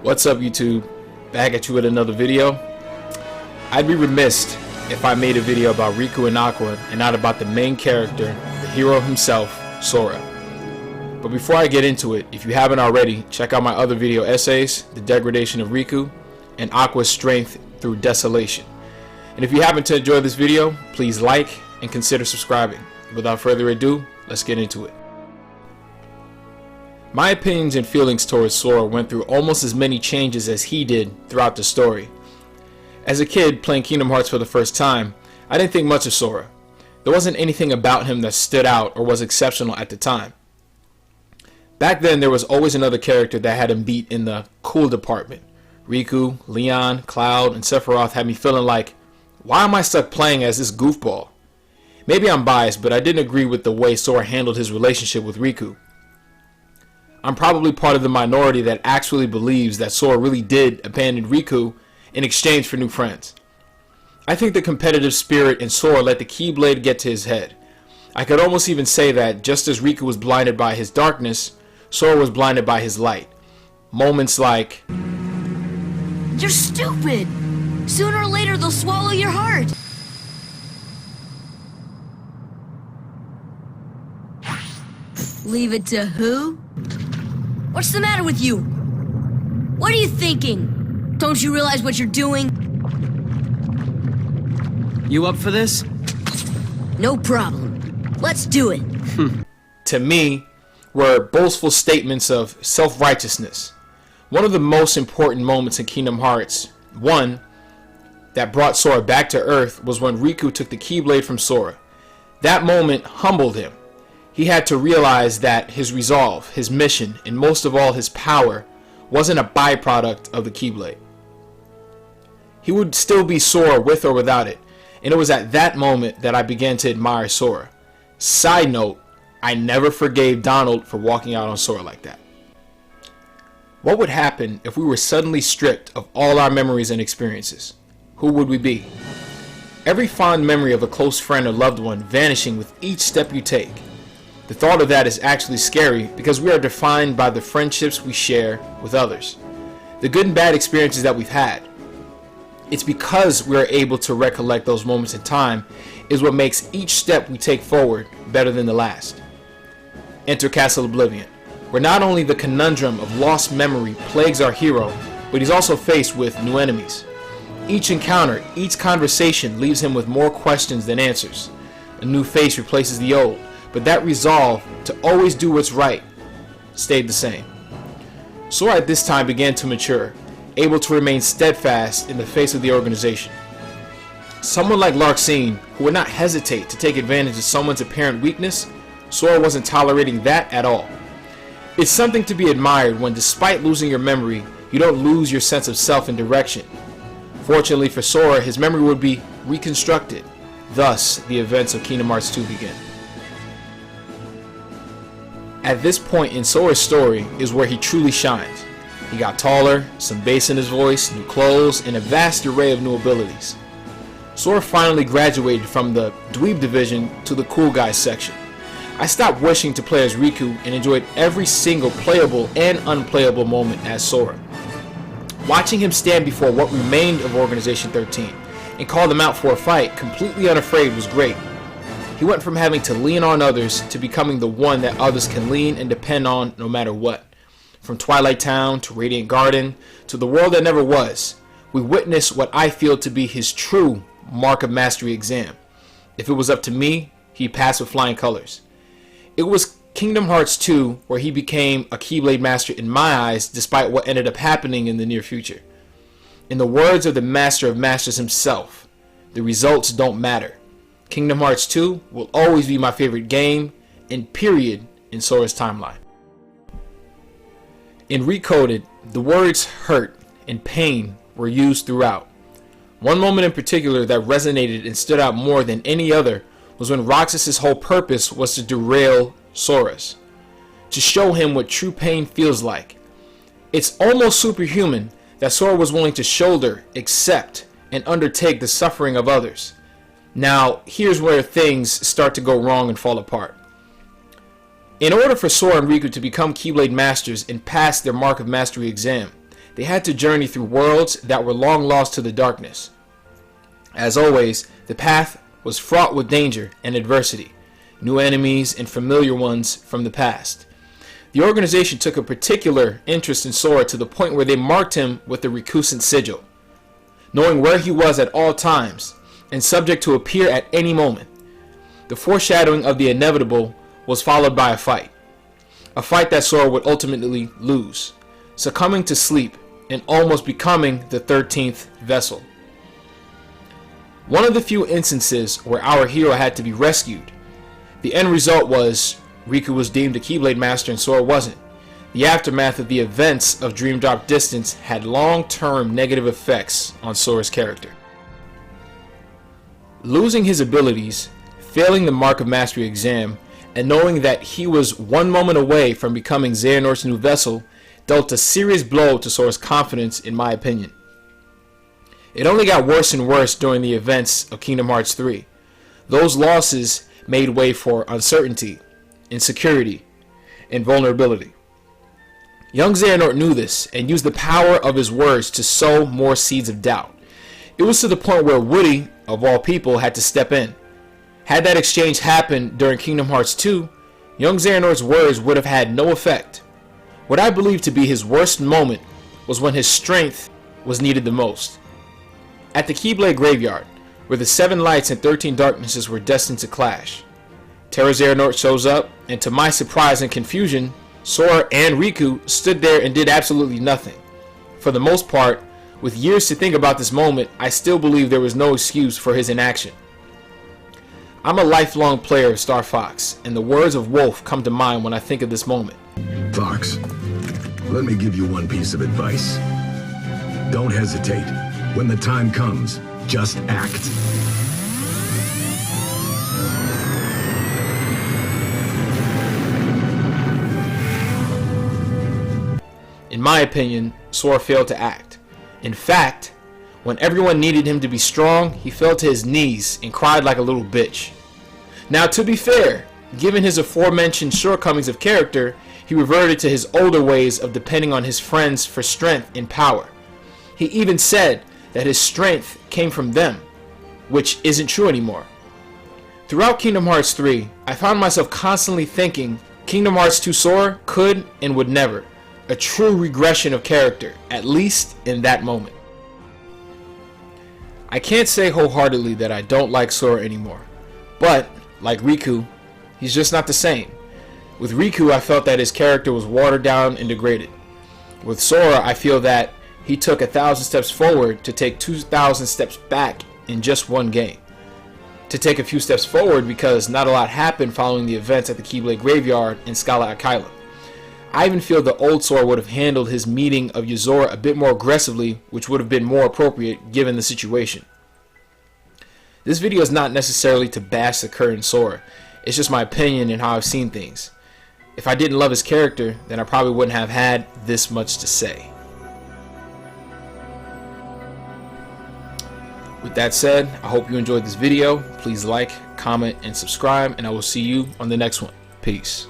What's up, YouTube? Back at you with another video. I'd be remiss if I made a video about Riku and Aqua and not about the main character, the hero himself, Sora. But before I get into it, if you haven't already, check out my other video essays, The Degradation of Riku and Aqua's Strength Through Desolation. And if you happen to enjoy this video, please like and consider subscribing. Without further ado, let's get into it. My opinions and feelings towards Sora went through almost as many changes as he did throughout the story. As a kid playing Kingdom Hearts for the first time, I didn't think much of Sora. There wasn't anything about him that stood out or was exceptional at the time. Back then, there was always another character that had him beat in the cool department. Riku, Leon, Cloud, and Sephiroth had me feeling like, why am I stuck playing as this goofball? Maybe I'm biased, but I didn't agree with the way Sora handled his relationship with Riku. I'm probably part of the minority that actually believes that Sora really did abandon Riku in exchange for new friends. I think the competitive spirit in Sora let the Keyblade get to his head. I could almost even say that just as Riku was blinded by his darkness, Sora was blinded by his light. Moments like, "You're stupid! Sooner or later they'll swallow your heart!" Leave it to who? What's the matter with you? What are you thinking? Don't you realize what you're doing? You up for this? No problem. Let's do it. to me, were boastful statements of self-righteousness. One of the most important moments in Kingdom Hearts 1 that brought Sora back to Earth was when Riku took the Keyblade from Sora. That moment humbled him. He had to realize that his resolve, his mission, and most of all his power wasn't a byproduct of the Keyblade. He would still be Sora with or without it, and it was at that moment that I began to admire Sora. Side note, I never forgave Donald for walking out on Sora like that. What would happen if we were suddenly stripped of all our memories and experiences? Who would we be? Every fond memory of a close friend or loved one vanishing with each step you take. The thought of that is actually scary because we are defined by the friendships we share with others, the good and bad experiences that we've had. It's because we are able to recollect those moments in time is what makes each step we take forward better than the last. Enter Castle Oblivion, where not only the conundrum of lost memory plagues our hero, but he's also faced with new enemies. Each encounter, each conversation leaves him with more questions than answers. A new face replaces the old, but that resolve to always do what's right stayed the same. Sora at this time began to mature, able to remain steadfast in the face of the organization. Someone like Larxene, who would not hesitate to take advantage of someone's apparent weakness, Sora wasn't tolerating that at all. It's something to be admired when, despite losing your memory, you don't lose your sense of self and direction. Fortunately for Sora, his memory would be reconstructed. Thus, the events of Kingdom Hearts 2 begin. At this point in Sora's story is where he truly shines. He got taller, some bass in his voice, new clothes, and a vast array of new abilities. Sora finally graduated from the dweeb division to the cool guys section. I stopped wishing to play as Riku and enjoyed every single playable and unplayable moment as Sora. Watching him stand before what remained of Organization 13 and call them out for a fight completely unafraid was great. He went from having to lean on others to becoming the one that others can lean and depend on no matter what. From Twilight Town to Radiant Garden to the world that never was, we witnessed what I feel to be his true Mark of Mastery exam. If it was up to me, he passed with flying colors. It was Kingdom Hearts 2 where he became a Keyblade Master in my eyes, despite what ended up happening in the near future. In the words of the Master of Masters himself, the results don't matter. Kingdom Hearts 2 will always be my favorite game, and period, in Sora's timeline. In Recoded, the words hurt and pain were used throughout. One moment in particular that resonated and stood out more than any other was when Roxas's whole purpose was to derail Sora's, to show him what true pain feels like. It's almost superhuman that Sora was willing to shoulder, accept, and undertake the suffering of others. Now, here's where things start to go wrong and fall apart. In order for Sora and Riku to become Keyblade Masters and pass their Mark of Mastery exam, they had to journey through worlds that were long lost to the darkness. As always, the path was fraught with danger and adversity, new enemies and familiar ones from the past. The organization took a particular interest in Sora to the point where they marked him with the recusant sigil, knowing where he was at all times and subject to appear at any moment. The foreshadowing of the inevitable was followed by a fight that Sora would ultimately lose, succumbing to sleep and almost becoming the 13th vessel. One of the few instances where our hero had to be rescued. The end result was Riku was deemed a Keyblade Master and Sora wasn't. The aftermath of the events of Dream Drop Distance had long-term negative effects on Sora's character. Losing his abilities, failing the Mark of Mastery exam, and knowing that he was one moment away from becoming Xehanort's new vessel dealt a serious blow to Sora's confidence, in my opinion. It only got worse and worse during the events of Kingdom Hearts 3. Those losses made way for uncertainty, insecurity, and vulnerability. Young Xehanort knew this and used the power of his words to sow more seeds of doubt. It was to the point where Woody, of all people, had to step in. Had that exchange happened during Kingdom Hearts 2, young Xehanort's words would have had no effect. What I believe to be his worst moment was when his strength was needed the most. At the Keyblade Graveyard, where the 7 lights and 13 darknesses were destined to clash. Terra Xehanort shows up, and to my surprise and confusion, Sora and Riku stood there and did absolutely nothing. For the most part, with years to think about this moment, I still believe there was no excuse for his inaction. I'm a lifelong player of Star Fox, and the words of Wolf come to mind when I think of this moment. Fox, let me give you one piece of advice. Don't hesitate. When the time comes, just act. In my opinion, Sora failed to act. In fact, when everyone needed him to be strong, he fell to his knees and cried like a little bitch. Now, to be fair, given his aforementioned shortcomings of character, he reverted to his older ways of depending on his friends for strength and power. He even said that his strength came from them, which isn't true anymore. Throughout Kingdom Hearts 3, I found myself constantly thinking Kingdom Hearts 2 Sora could and would never. A true regression of character, at least in that moment. I can't say wholeheartedly that I don't like Sora anymore, but, like Riku, he's just not the same. With Riku, I felt that his character was watered down and degraded. With Sora, I feel that he took 1,000 steps forward to take 2,000 steps back in just one game. To take a few steps forward because not a lot happened following the events at the Keyblade Graveyard in Scala Akila. I even feel the old Sora would have handled his meeting of Yozora a bit more aggressively, which would have been more appropriate given the situation. This video is not necessarily to bash the current Sora, it's just my opinion and how I've seen things. If I didn't love his character, then I probably wouldn't have had this much to say. With that said, I hope you enjoyed this video. Please like, comment, and subscribe, and I will see you on the next one. Peace.